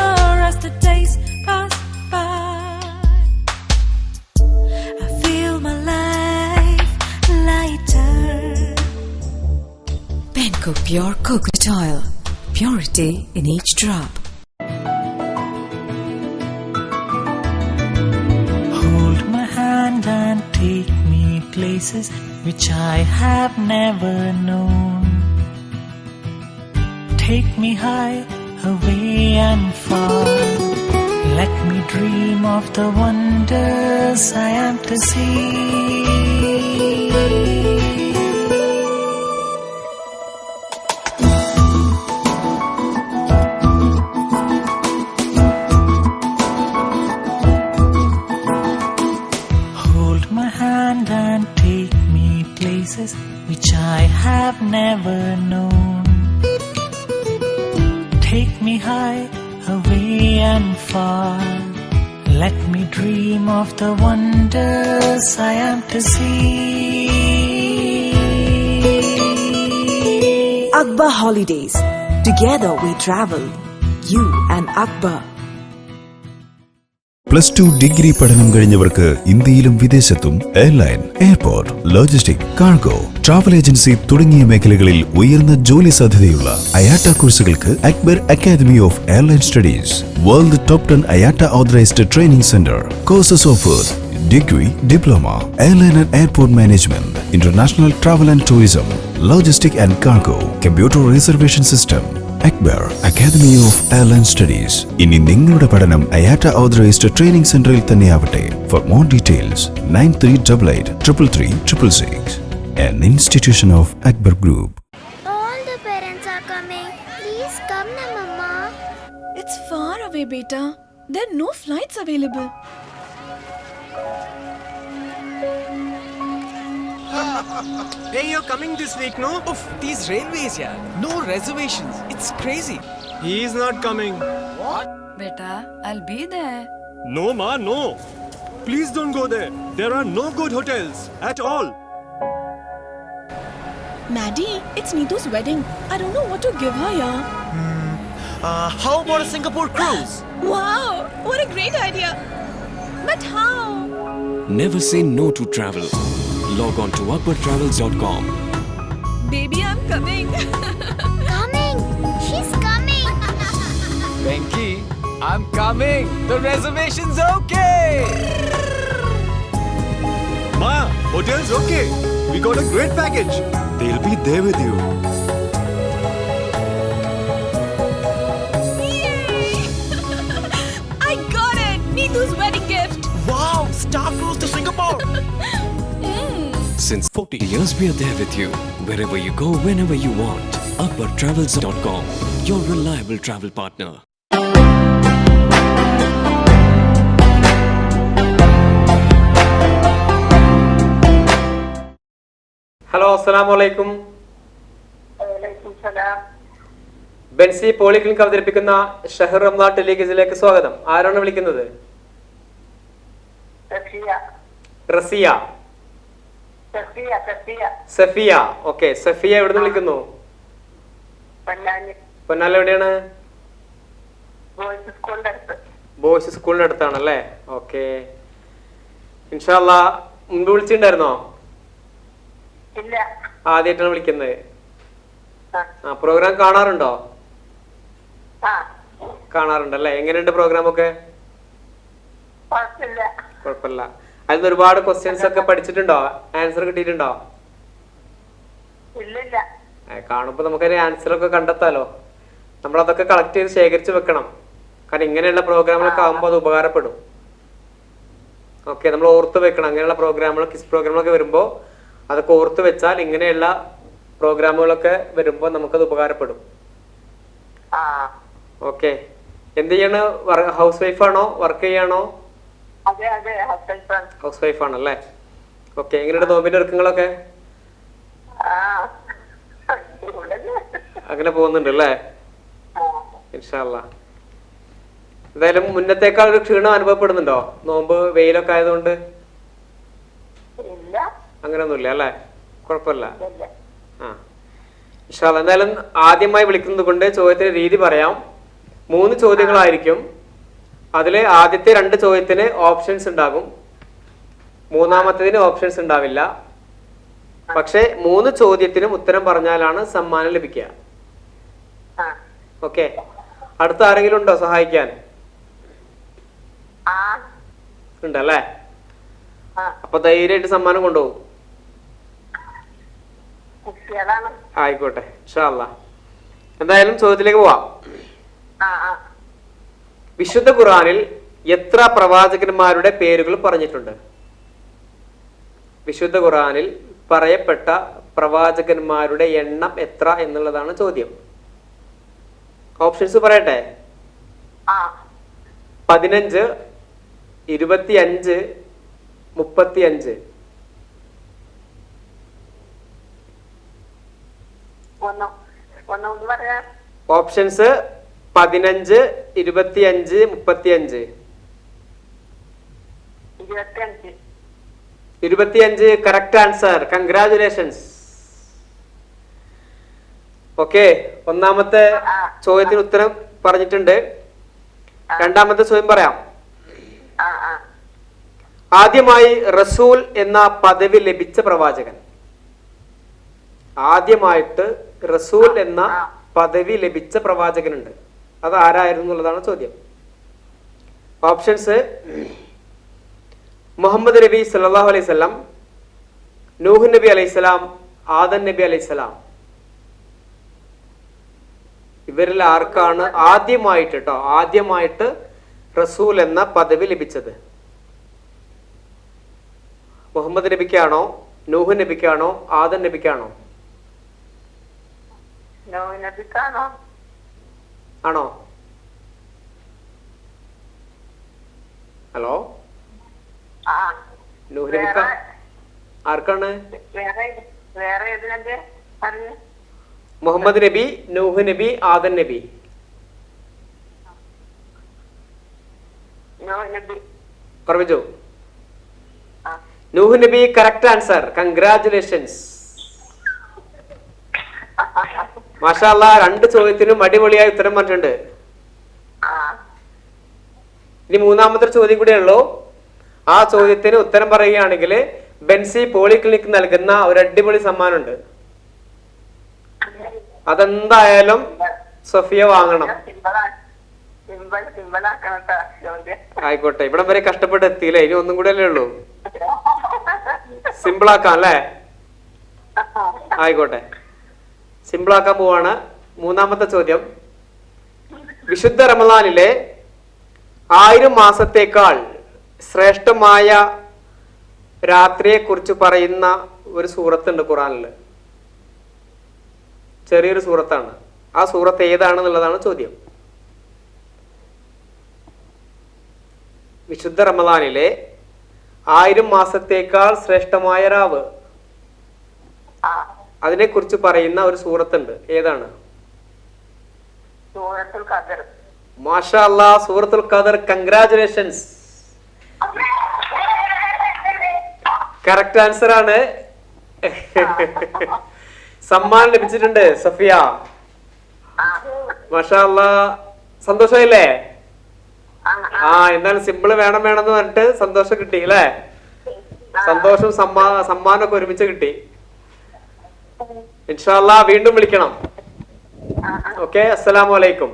as the days pass by. I feel my life lighter. Benco Pure Coconut Oil. Purity in each drop. Hold my hand and take me places which I have never known. Take me high, away and far. Let me dream of the wonders I am to see. Hold my hand and take me places which I have never known. Take me high, away and far. Let me dream of the wonders I am to see. Akbar Holidays. Together we travel. You and Akbar. +2 degree പഠനം കഴിഞ്ഞവർക്ക് ഇന്ത്യയിലും വിദേശത്തും airline, airport, logistic, cargo, travel agency തുടങ്ങിയ മേഖലകളിൽ ഉയർന്ന ജോലി സാധ്യതയുള്ള IATA കോഴ്സുകൾക്ക് Akbar academy of airline studies, world top 10 IATA authorised training centre. Courses offered: degree, diploma, airline and airport management, international travel and tourism, logistic and cargo, computer reservation system. Akbar academy of airline Studies. ഇനി നിങ്ങളുടെ പഠനം IATA authorised training സെന്ററിൽ തന്നെയാവട്ടെ. For more details 9388 333 666. An institution of Akbar Group. All the parents are coming. Please come na, Mama. It's far away, beta. There are no flights available. Hey, you're coming this week, no? Oof, these railways, yeah. No reservations. It's crazy. He's not coming. Beta, I'll be there. No, ma, no. Please don't go there. There are no good hotels at all. Maddie, it's Neetu's wedding. I don't know what to give her, yeah. How about a Singapore cruise? Wow, what a great idea. But how? Never say no to travel. Log on to akbartravels.com. Baby, I'm coming. Coming. She's coming. Venki, I'm coming. The reservation's okay. Ma, hotel's okay. We got a great package. They'll be there with you. Yay! I got it. Neetu's wedding gift. Wow, Star Cruise to Singapore. Since 40 years, we are there with you. Wherever you go, whenever you want. akbartravels.com. Your reliable travel partner. Hello, അസ്സലാമു അലൈക്കും. Benzy polyclinic അവതരിപ്പിക്കുന്ന ഷഹർ റംദാൻ ടെലിഗസിലേക്ക് സ്വാഗതം. ആരാണ് വിളിക്കുന്നത്? Raziya. Safiya. Okay, Safiya എവിടുന്ന് വിളിക്കുന്നു? പൊന്നാല എവിടെയാണ്? Boys സ്കൂളിന്റെ അടുത്താണല്ലേ? ഓക്കെ, ഇൻഷാല്ലാ. മുൻപ് വിളിച്ചിട്ടുണ്ടായിരുന്നോ? ആദ്യമായിട്ടാണ് വിളിക്കുന്നത്. ആ, പ്രോഗ്രാം കാണാറുണ്ടോ? കാണാറുണ്ടല്ലേ? എങ്ങനെയുണ്ട് പ്രോഗ്രാം ഒക്കെ? കുഴപ്പമില്ല. അതിൽ ഒരുപാട് ക്വസ്റ്റ്യൻസ് ഒക്കെ പഠിച്ചിട്ടുണ്ടോ? ആൻസർ കിട്ടിയിട്ടുണ്ടോ? കാണുമ്പോ നമുക്കൊരു ആൻസർ ഒക്കെ കണ്ടെത്താലോ. നമ്മളതൊക്കെ കളക്ട് ചെയ്ത് ശേഖരിച്ച് വെക്കണം. കാരണം ഇങ്ങനെയുള്ള പ്രോഗ്രാമുകളൊക്കെ ആകുമ്പോൾ അത് ഉപകാരപ്പെടും. ഓക്കെ, നമ്മൾ ഓർത്ത് വെക്കണം. അങ്ങനെയുള്ള പ്രോഗ്രാമുകൾ, കിസ് പ്രോഗ്രാമുകളൊക്കെ വരുമ്പോൾ അതൊക്കെ ഓർത്ത് വെച്ചാൽ ഇങ്ങനെയുള്ള പ്രോഗ്രാമുകളൊക്കെ വരുമ്പോൾ നമുക്കത് ഉപകാരപ്പെടും. ഓക്കെ, എന്ത് ചെയ്യാണ്? ഹൗസ് വൈഫാണോ? വർക്ക് ചെയ്യാണോ? ഹൗസ് വൈഫ് ആണല്ലേ? ഓക്കെ, എങ്ങനെയുണ്ട് നോമ്പിന്റെ ഒരുക്കങ്ങളൊക്കെ? അങ്ങനെ പോകുന്നുണ്ട് അല്ലേ? ഇൻഷാ അല്ലാ. എന്തായാലും മുന്നത്തേക്കാൾ ഒരു ക്ഷീണം അനുഭവപ്പെടുന്നുണ്ടോ? നോമ്പ് വെയിലൊക്കെ ആയതുകൊണ്ട്? അങ്ങനെയൊന്നുമില്ല അല്ലേ? കുഴപ്പമില്ല. ആ, ഇൻഷാ അല്ലാ. എന്തായാലും ആദ്യമായി വിളിക്കുന്നത് കൊണ്ട് ചോദ്യത്തിന്റെ രീതി പറയാം. 3 ചോദ്യങ്ങളായിരിക്കും. അതില് ആദ്യത്തെ 2 ചോദ്യത്തിന് ഓപ്ഷൻസ് ഉണ്ടാകും, മൂന്നാമത്തേതിന് ഓപ്ഷൻസ് ഉണ്ടാവില്ല. പക്ഷെ 3 ചോദ്യത്തിനും ഉത്തരം പറഞ്ഞാലാണ് സമ്മാനം ലഭിക്കുക. ഓക്കെ, അടുത്ത ആരെങ്കിലും ഉണ്ടോ സഹായിക്കാൻ? ഉണ്ടല്ലേ? അപ്പൊ ധൈര്യമായിട്ട് സമ്മാനം കൊണ്ടുപോകും. ആയിക്കോട്ടെ, ഇൻഷാ അല്ലാ. എന്തായാലും ചോദ്യത്തിലേക്ക് പോവാം. വിശുദ്ധ ഖുർആനിൽ എത്ര പ്രവാചകന്മാരുടെ പേരുകൾ പറഞ്ഞിട്ടുണ്ട്? വിശുദ്ധ ഖുർആനിൽ പറയപ്പെട്ട പ്രവാചകന്മാരുടെ എണ്ണം എത്ര എന്നുള്ളതാണ് ചോദ്യം. ഓപ്ഷൻസ് പറയട്ടെ? 15, 25, 35. Options 15, 25, 35. 25 correct answer. Congratulations. Okay, ഒന്നാമത്തെ ചോദ്യത്തിന് ഉത്തരം പറഞ്ഞിട്ടുണ്ട്. രണ്ടാമത്തെ ചോദ്യം പറയാം. ആദ്യമായി റസൂൽ എന്ന പദവി ലഭിച്ച പ്രവാചകൻ. ആദ്യമായിട്ട് റസൂൽ എന്ന പദവി ലഭിച്ച പ്രവാചകനുണ്ട്. അത് ആരായിരുന്നു എന്നുള്ളതാണ് ചോദ്യം. ഓപ്ഷൻസ്: മുഹമ്മദ് നബി സല്ലല്ലാഹു അലൈഹി വസല്ലം, നൂഹ് നബി അലൈഹിസ്സലാം, ആദം നബി അലൈഹിസ്സലാം. ഇവരിൽ ആർക്കാണ് ആദ്യമായിട്ട് റസൂൽ എന്ന പദവി ലഭിച്ചത്? മുഹമ്മദ് നബിക്കാണോ, നൂഹ് നബിക്കാണോ, ആദം നബിക്കാണോ? ആണോ? ഹലോ, നൂഹ് നബിക്ക? ആർക്കാണ്? മുഹമ്മദ് നബി, നൂഹ് നബി, ആദൻ നബി. പറഞ്ഞോ. നൂഹ് നബി കറക്റ്റ് ആൻസർ. കൺഗ്രാറ്റുലേഷൻസ്. മാഷാ അല്ലാഹ്, 2 ചോദ്യത്തിനും അടിപൊളിയായി ഉത്തരം പറഞ്ഞിട്ടുണ്ട്. ഇനി 3ാമത്തെ ചോദ്യം കൂടെ ഉള്ളൂ. ആ ചോദ്യത്തിന് ഉത്തരം പറയുകയാണെങ്കിൽ ബെൻസി പോളിക്ലിനിക് നൽകുന്ന ഒരു അടിപൊളി സമ്മാനമുണ്ട്. അതെന്തായാലും സഫിയ വാങ്ങണം. ആയിക്കോട്ടെ, ഇവിടം വരെ കഷ്ടപ്പെട്ട് എത്തിയില്ലേ, ഇനി ഒന്നും കൂടെ അല്ലേ ഉള്ളൂ. സിമ്പിൾ ആക്കാം അല്ലേ? ആയിക്കോട്ടെ, സിമ്പിൾ ആക്കാൻ പോവാണ്. 3ാമത്തെ ചോദ്യം. വിശുദ്ധ റമളാനിലെ 1000 മാസത്തേക്കാൾ ശ്രേഷ്ഠമായ രാത്രിയെ കുറിച്ച് പറയുന്ന ഒരു സൂറത്തുണ്ട് ഖുറാനില്. ചെറിയൊരു സൂറത്താണ്. ആ സൂറത്ത് ഏതാണെന്നുള്ളതാണ് ചോദ്യം. വിശുദ്ധ റമളാനിലെ 1000 മാസത്തേക്കാൾ ശ്രേഷ്ഠമായ രാവ്, അതിനെ കുറിച്ച് പറയുന്ന ഒരു സൂറത്തുണ്ട്. ഏതാണ്? മാഷാ അല്ലാഹ്, സൂറത്തുൽ ഖദർ. കൺഗ്രാറ്റുലേഷൻസ്. കറക്റ്റ് ആൻസർ ആണ്. സമ്മാനം ലഭിച്ചിട്ടുണ്ട് സഫിയ. മാഷാ അല്ലാഹ്, സന്തോഷമായില്ലേ? എന്നാലും സിമ്പിള് വേണം വേണമെന്ന് പറഞ്ഞിട്ട് സന്തോഷം കിട്ടി അല്ലേ? സന്തോഷം സമ്മാനമൊക്കെ ഒരുമിച്ച് കിട്ടി. ഇൻഷാ അല്ലാഹ് വീണ്ടും വിളിക്കണം. ഓക്കെ, അസ്സലാമു അലൈക്കും.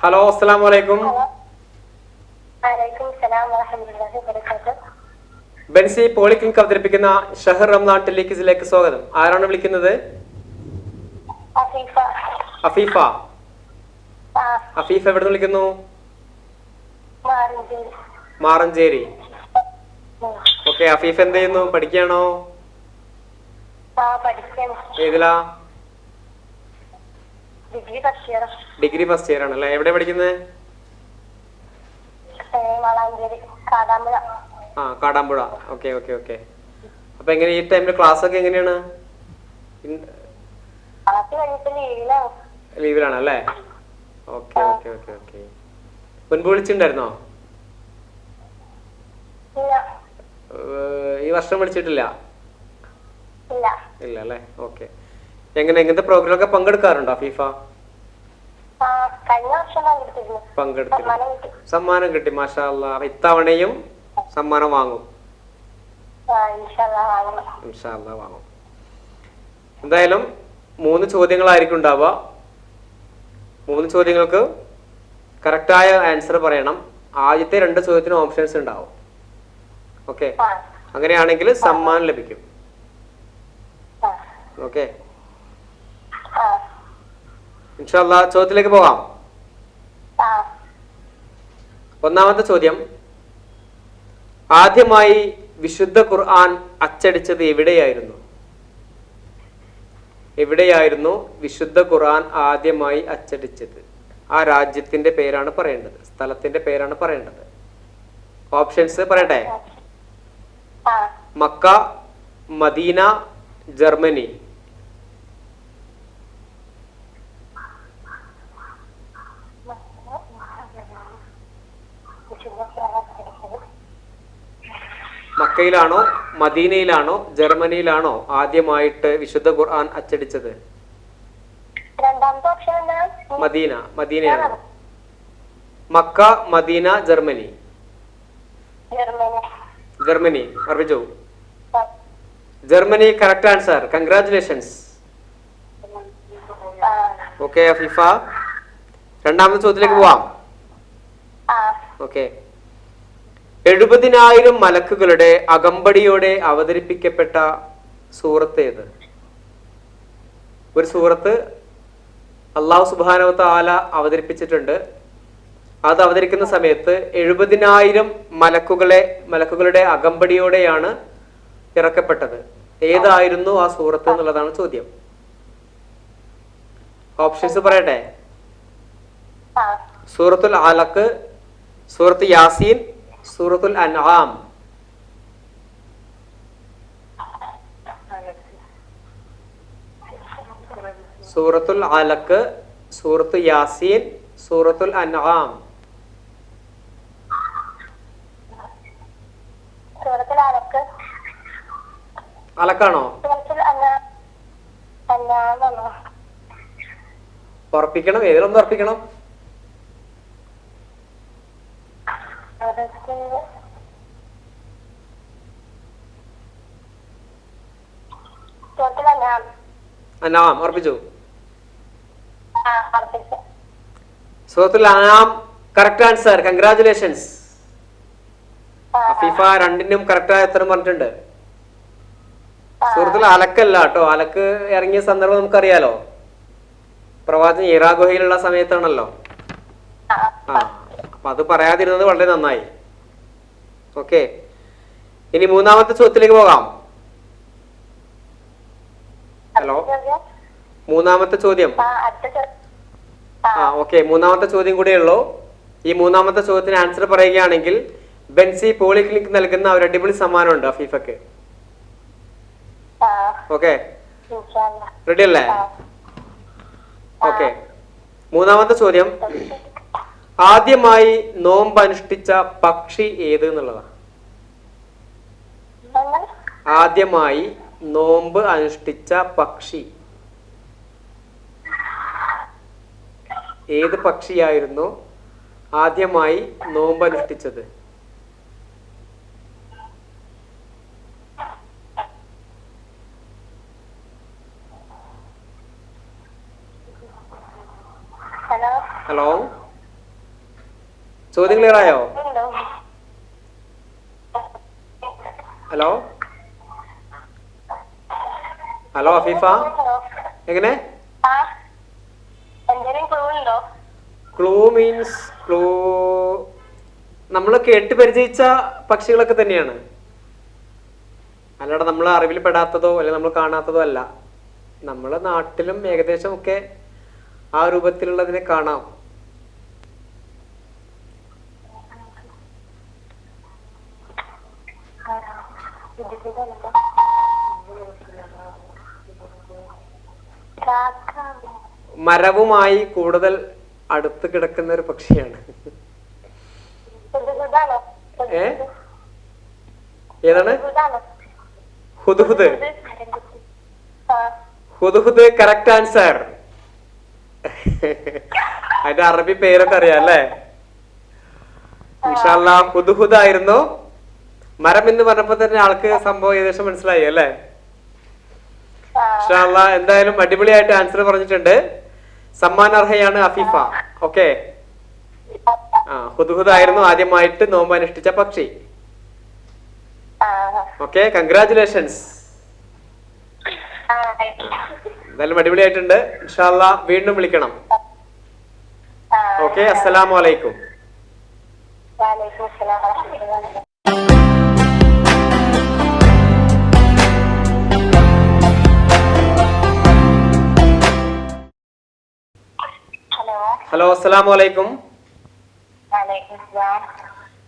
ഹലോ, അസ്സലാമു അലൈക്കും. ബെൻസി പോളിക്ലിനിക് അവതരിപ്പിക്കുന്ന ഷഹർ റംസാൻ ടെലിക്വിസിലേക്ക് സ്വാഗതം. ആരാണ് വിളിക്കുന്നത്? അഫീഫ. അഫീഫ എവിടെ വിളിക്കുന്നു? മാറഞ്ചേരി. ഓക്കെ, അഫീഫ് എന്ത് ചെയ്യുന്നു? പഠിക്കുകയാണോ? ഏതിലാ? ഡിഗ്രി ഫസ്റ്റ് ഇയർ ആണല്ലേ. എവിടെ പഠിക്കുന്നത്? കാടാമ്പുഴ. Okay okay okay. അപ്പൊ എങ്ങനെ ഈ ടൈമില് ക്ലാസ് ഒക്കെ എങ്ങനെയാണ്? ലീവിലാണ് അല്ലേ? Okay okay okay okay. മുൻപ് വിളിച്ചിട്ടുണ്ടായിരുന്നോ? ഈ വർഷം വിളിച്ചിട്ടില്ല? ഇല്ല അല്ലേ? ഓക്കെ. എങ്ങനത്തെ പ്രോഗ്രാം ഒക്കെ പങ്കെടുക്കാറുണ്ടോ ഫീഫ? പങ്കെടുത്തിരുന്നു. സമ്മാനം കിട്ടി. മാഷാ അല്ലാഹ്. ഇത്തവണയും സമ്മാനം വാങ്ങും. ഇൻഷാ അല്ലാഹ് വാങ്ങും. എന്തായാലും 3 ചോദ്യങ്ങളായിരിക്കും ഉണ്ടാവുക. 3 ചോദ്യങ്ങൾക്ക് കറക്റ്റായ ആൻസർ പറയണം. ആദ്യത്തെ 2 ചോദ്യത്തിന് ഓപ്ഷൻസ് ഉണ്ടാവും. ഓക്കെ, അങ്ങനെയാണെങ്കിൽ സമ്മാനം ലഭിക്കും. ഓക്കെ, ഇൻഷാ അല്ലാഹ് ചോദ്യത്തിലേക്ക് പോകാം. 1ാമത്തെ ചോദ്യം. ആദ്യമായി വിശുദ്ധ ഖുർആൻ അച്ചടിച്ചത് എവിടെയായിരുന്നു? എവിടെയായിരുന്നു വിശുദ്ധ ഖുർആൻ ആദ്യമായി അച്ചടിച്ചത്? ആ രാജ്യത്തിന്റെ പേരാണ് പറയേണ്ടത്, സ്ഥലത്തിന്റെ പേരാണ് പറയേണ്ടത്. ഓപ്ഷൻസ് പറയട്ടെ. Mecca, Medina, Germany. മക്കയിലാണോ, മദീനയിലാണോ, ജർമ്മനിയിലാണോ ആദ്യമായിട്ട് വിശുദ്ധ ഖുർആൻ അച്ചടിച്ചത്? മദീന. മദീനയാണോ? Mecca, Medina, Germany. ജർമ്മനി. അറിയിച്ചോ? Germany correct answer. Congratulations. Okay Afeefa, 2ാമത്തെ ചോദ്യത്തിലേക്ക് പോവാം. ഓക്കെ. 70,000 മലക്കുകളുടെ അകമ്പടിയോടെ അവതരിപ്പിക്കപ്പെട്ട സൂറത്ത് ഏത്? ഒരു സൂറത്ത് അല്ലാഹു സുബ്ഹാനഹു വ തആല അവതരിപ്പിച്ചിട്ടുണ്ട്. അത് അവതരിക്കുന്ന സമയത്ത് 70,000 മലക്കുകളുടെ അകമ്പടിയോടെയാണ് ഇറക്കപ്പെട്ടത്. ഏതായിരുന്നു ആ സൂറത്ത് എന്നുള്ളതാണ് ചോദ്യം. ഓപ്ഷൻസ് പറയട്ടെ. സൂറത്തുൽ അലഖ്, സൂറത്ത് യാസീൻ, സൂറത്തുൽ അൻആം. സൂറത്തുൽ അലഖ്, സൂറത്ത് യാസീൻ, സൂറത്തുൽ അൻആം. അലക്കാണോ? ഉറപ്പിക്കണം, ഏതിലൊന്ന് ഉറപ്പിക്കണം. അനാം ഉറപ്പിച്ചു. സൂറത്തുൽ അനാം കറക്റ്റ് ആൻസർ. കൺഗ്രാചുലേഷൻസ്. അഫീഫ രണ്ടിനും കറക്റ്റായ ഉത്തരം പറഞ്ഞിട്ടുണ്ട്. സൂറത്തുൽ അലക്കല്ല കേട്ടോ. അലക്ക് ഇറങ്ങിയ സന്ദർഭം നമുക്കറിയാലോ. പ്രവാചകൻ ഹീറാ ഗുഹയിലുള്ള സമയത്താണല്ലോ. അപ്പൊ അത് പറയാതിരുന്നത് വളരെ നന്നായി. ഓക്കെ, ഇനി മൂന്നാമത്തെ ചോദ്യത്തിലേക്ക് പോകാം. ഹലോ, മൂന്നാമത്തെ ചോദ്യം. ഓക്കെ, മൂന്നാമത്തെ ചോദ്യം കൂടെ ഉള്ളൂ. ഈ മൂന്നാമത്തെ ചോദ്യത്തിന് ആൻസർ പറയുകയാണെങ്കിൽ ബെൻസി പോളിക്ലിനിക് നൽകുന്ന ഒരു അടിപൊളി സമ്മാനമുണ്ട് അഫീഫക്ക്. ഓക്കെ, റെഡി അല്ലേ? ഓക്കെ, മൂന്നാമത്തെ ചോദ്യം. ആദ്യമായി നോമ്പ് അനുഷ്ഠിച്ച പക്ഷി ഏത് എന്നുള്ളതാണ്. ആദ്യമായി നോമ്പ് അനുഷ്ഠിച്ച പക്ഷി ഏത് പക്ഷിയായിരുന്നു ആദ്യമായി നോമ്പ് അനുഷ്ഠിച്ചത്? ഹലോ, ചോദ്യം ക്ലിയർ ആയോ? ഹലോ ഹലോ അഫീഫ, എങ്ങനെ? ക്ലൂ മീൻസ് ക്ലൂ നമ്മൾ കേട്ട് പരിചയിച്ച പക്ഷികളൊക്കെ തന്നെയാണ്. അല്ലാതെ നമ്മൾ അറിവിൽ പെടാത്തതോ അല്ലെങ്കിൽ നമ്മൾ കാണാത്തതോ അല്ല. നമ്മളെ നാട്ടിലും ഏകദേശം ഒക്കെ ആ രൂപത്തിലുള്ളതിനെ കാണാം. മരവുമായി കൂടുതൽ അടുത്ത് കിടക്കുന്ന ഒരു പക്ഷിയാണ്. ഏതാണ്? ഹുദ്ഹുദ്. Hudhud correct answer. അതിന്റെ അറബി പേരൊക്കെ അറിയാം അല്ലേ? ഇൻഷാ അല്ലാഹ് ഹുദ്ഹുദ് ആയിരുന്നു. മരം എന്ന് പറഞ്ഞപ്പോ തന്നെ ആൾക്ക് സംഭവം ഏകദേശം മനസ്സിലായി അല്ലേ? ഇൻഷാ അല്ലാഹ് എന്തായാലും അടിപൊളിയായിട്ട് ആൻസർ പറഞ്ഞിട്ടുണ്ട്. സമ്മാനാർഹയാണ് അഫീഫ. ഓക്കെ, ഹുദ്ഹുദ് ആയിരുന്നു ആദ്യമായിട്ട് നോമ്പ് അനുഷ്ഠിച്ച പക്ഷി. Okay, congratulations. എന്തായാലും അടിപൊളിയായിട്ടുണ്ട്. ഇൻഷാ അല്ലാഹ് വീണ്ടും വിളിക്കണം. ഓക്കെ, അസ്സലാമു അലൈക്കും. ഹലോ, അസ്സലാമു അലൈക്കും.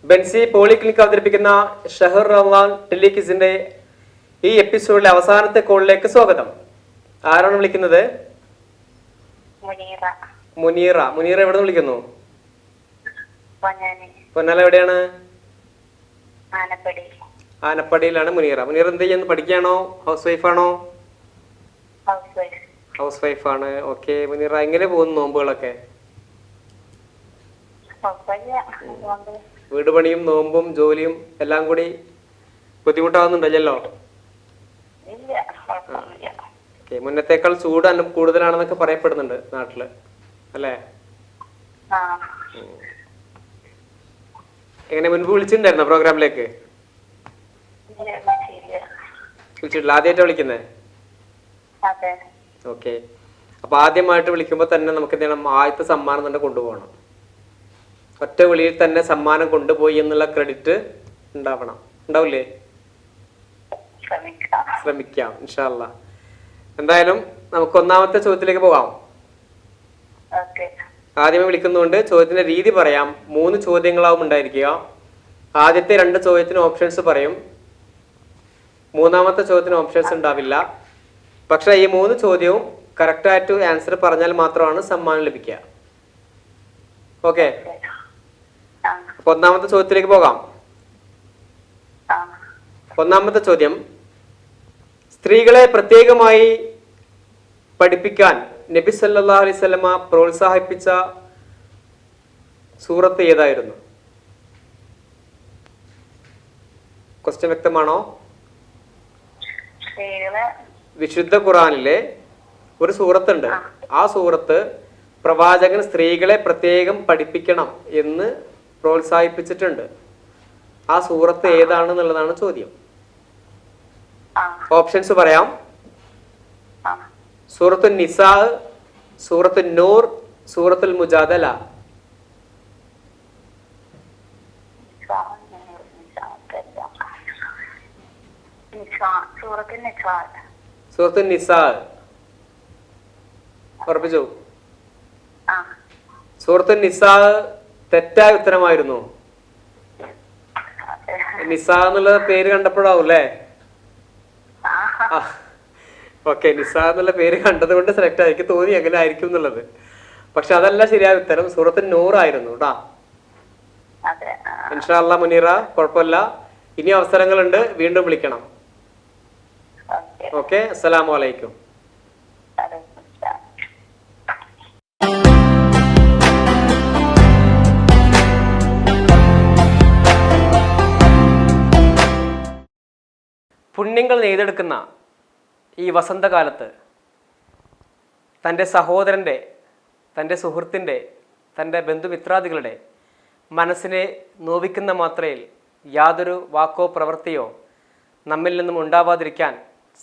ബെൻസി പോളിക്ലിനിക് അവതരിപ്പിക്കുന്ന ഷഹർ റമദാൻ ടെലികിസിന്റെ ഈ എപ്പിസോഡിലെ അവസാനത്തെ കോളിലേക്ക് സ്വാഗതം. ആരാണ് വിളിക്കുന്നത്? മുനീറ. മുനീറ എവിടെ നിന്ന് വിളിക്കുന്നു? പൊന്നാല എവിടെയാണ്? ആനപ്പടിയിലാണ് മുനീറ. മുനീറ എന്ത് ചെയ്യുന്നു? പഠിക്കുകയാണോ? ഹൗസ് വൈഫാണോ? ഹൗസ് വൈഫാണ്. ഓക്കെ മുനീറ, എങ്ങനെ പോകുന്നു നോമ്പുകളൊക്കെ? വീട് പണിയും നോമ്പും ജോലിയും എല്ലാം കൂടി ബുദ്ധിമുട്ടാവുന്നുണ്ടല്ലോ? ഓക്കെ, മുന്നത്തേക്കാൾ ചൂട് കൂടുതലാണെന്നൊക്കെ പറയപ്പെടുന്നുണ്ട് നാട്ടില് അല്ലേ? എങ്ങനെ മുൻപ് വിളിച്ചിട്ടുണ്ടായിരുന്നോ പ്രോഗ്രാമിലേക്ക്? വിളിച്ചിട്ടില്ല, ആദ്യമായിട്ടാ വിളിക്കുന്നേ? ഓക്കെ, അപ്പൊ ആദ്യമായിട്ട് വിളിക്കുമ്പോ തന്നെ നമുക്ക് എന്ത് ചെയ്യണം? ആദ്യത്തെ സമ്മാനം തന്നെ കൊണ്ടുപോകണം. ഒറ്റ വിളിയിൽ തന്നെ സമ്മാനം കൊണ്ടുപോയി എന്നുള്ള ക്രെഡിറ്റ് ഉണ്ടാവണം. ഉണ്ടാവില്ലേ? ശ്രമിക്കാം ഇൻഷാ അല്ലാഹ്. എന്തായാലും നമുക്ക് ഒന്നാമത്തെ ചോദ്യത്തിലേക്ക് പോകാം. ആദ്യമേ വിളിക്കുന്നതുകൊണ്ട് ചോദ്യത്തിന്റെ രീതി പറയാം. 3 ചോദ്യങ്ങളാവും ഉണ്ടായിരിക്കുക. ആദ്യത്തെ 2 ചോദ്യത്തിന് ഓപ്ഷൻസ് പറയും. മൂന്നാമത്തെ ചോദ്യത്തിന് ഓപ്ഷൻസ് ഉണ്ടാവില്ല. പക്ഷെ ഈ 3 ചോദ്യവും കറക്റ്റായിട്ട് ആൻസർ പറഞ്ഞാൽ മാത്രമാണ് സമ്മാനം ലഭിക്കുക. ഓക്കെ, അപ്പൊ ഒന്നാമത്തെ ചോദ്യത്തിലേക്ക് പോകാം. ഒന്നാമത്തെ ചോദ്യം, സ്ത്രീകളെ പ്രത്യേകമായി പഠിപ്പിക്കാൻ നബി സല്ലല്ലാഹു അലൈഹി വസല്ലമ പ്രോത്സാഹിപ്പിച്ച സൂറത്ത് ഏതായിരുന്നു? ക്വസ്റ്റ്യൻ വ്യക്തമാണോ? വിശുദ്ധ ഖുർആനിലെ ഒരു സൂറത്തുണ്ട്. ആ സൂറത്ത് പ്രവാചകൻ സ്ത്രീകളെ പ്രത്യേകം പഠിപ്പിക്കണം എന്ന് പ്രോത്സാഹിപ്പിച്ചിട്ടുണ്ട്. ആ സൂറത്ത് ഏതാണെന്നുള്ളതാണ് ചോദ്യം. ഓപ്ഷൻസ് പറയാം. സൂറത്തുൽ നിസാ, സൂറത്തുൽ നൂർ, സൂറത്തുൽ മുജാദല. സൂറത്തുൽ നിസാ ഉറപ്പിച്ചു. സൂറത്തുൽ നിസാ തെറ്റായ ഉത്തരമായിരുന്നു. നിസാ എന്നുള്ള പേര് കണ്ടപ്പോഴാവും അല്ലേ? ഓക്കെ, നിസാ എന്നുള്ള പേര് കണ്ടത് കൊണ്ട് സെലക്ട് ആയി. എനിക്ക് തോന്നി എങ്ങനെ ആയിരിക്കും എന്നുള്ളത്. പക്ഷെ അതല്ല ശരിയായ ഉത്തരം. സൂറത്തുൽ നൂർ ആയിരുന്നു കേട്ടാ. ഇൻഷാ അല്ലാഹ് മുനീറ, കുഴപ്പമില്ല. ഇനി അവസരങ്ങളുണ്ട്, വീണ്ടും വിളിക്കണം. ഓക്കെ, അസ്സലാമു അലൈക്കും. പുണ്യങ്ങൾ നെയ്തെടുക്കുന്ന ഈ വസന്തകാലത്ത് തൻ്റെ സഹോദരൻ്റെ, തൻ്റെ സുഹൃത്തിൻ്റെ, തൻ്റെ ബന്ധുമിത്രാദികളുടെ മനസ്സിനെ നോവിക്കുന്ന മാത്രയിൽ യാതൊരു വാക്കോ പ്രവൃത്തിയോ നമ്മിൽ നിന്നും ഉണ്ടാവാതിരിക്കാൻ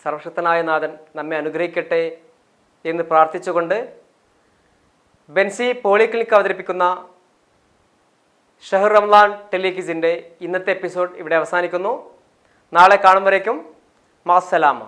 സർവശക്തനായ നാഥൻ നമ്മെ അനുഗ്രഹിക്കട്ടെ എന്ന് പ്രാർത്ഥിച്ചുകൊണ്ട് ബെൻസി പോളിക്ലിനിക് അവതരിപ്പിക്കുന്ന ഷഹർ റംലാൻ ടെലികിസിൻ്റെ ഇന്നത്തെ എപ്പിസോഡ് ഇവിടെ അവസാനിക്കുന്നു. നാളെ കാണുമ്പോഴേക്കും മാസ്സലാമ.